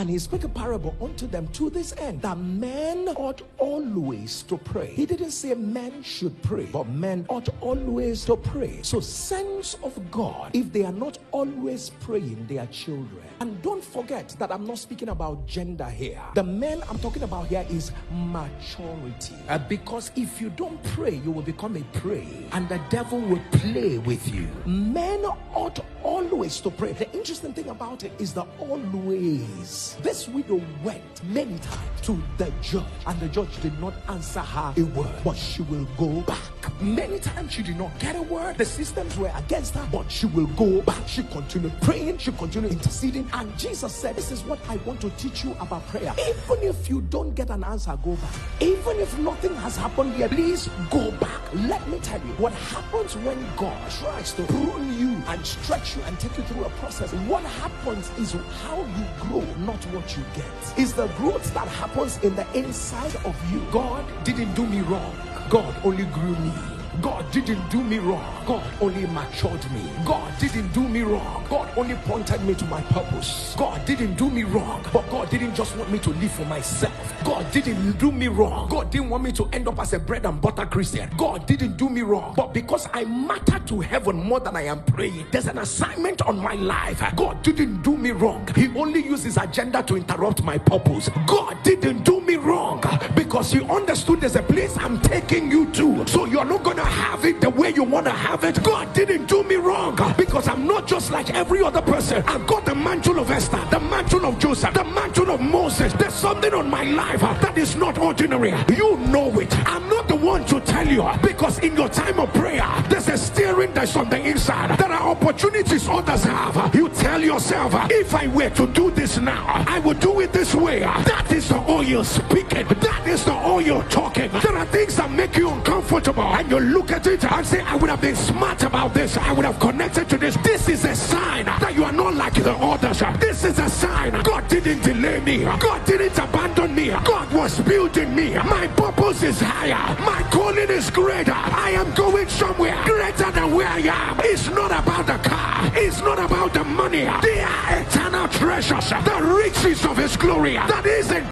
And he spake a parable unto them to this end, that men ought always to pray. He didn't say men should pray, but men ought always to pray. So sons of God, if they are not always praying, they are children. And don't forget that I'm not speaking about gender here. The men I'm talking about here is maturity. Because if you don't pray, you will become a prey, and the devil will play with you. Men ought always to pray. The interesting thing about it is the always. This widow went many times to the judge, and the judge did not answer her a word, but she will go back. Many times she did not get a word. The systems were against her, but she will go back. She continued praying, she continued interceding, and Jesus said, this is what I want to teach you about prayer. Even if you don't get an answer, go back. Even if nothing has happened yet, please go back. Let me tell you what happens when God tries to prune you and stretch you and take you through a process. What happens is how you grow, not what you get. It's the growth that happens in the inside of you. God didn't do me wrong. God only grew me. God didn't do me wrong. God only matured me. God didn't do me wrong. God only pointed me to my purpose. God didn't do me wrong, but God didn't just want me to live for myself. God didn't do me wrong. God didn't want me to end up as a bread and butter Christian. God didn't do me wrong, but because I matter to heaven more than I am praying, there's an assignment on my life. God didn't do me wrong. He only used his agenda to interrupt my purpose. God didn't do me wrong because he understood there's a place I'm taking you to, so you're not gonna have it the way you want to have it. God didn't do me wrong because I'm not just like every other person. I've got the mantle of Esther, the mantle of Joseph, the mantle of Moses. There's something on my life that is not ordinary. You know it. I'm not the one to tell you, because in your time of prayer there's a steering that's on the inside. There are opportunities others have. You tell yourself, if I were to do this now, I would do it this way. That is the oil speaking. That is the oil talking. There are things that make you uncomfortable, and you look at it and say, I would have been smart about this. I would have connected to this. This is a sign that you are not like the others. This is a sign God didn't delay me. God didn't abandon me. God was building me. My purpose is higher. My calling is greater. I am going somewhere greater than where I am. It's not about the car. It's not about the money. They are eternal treasures. The riches of his glory. That isn't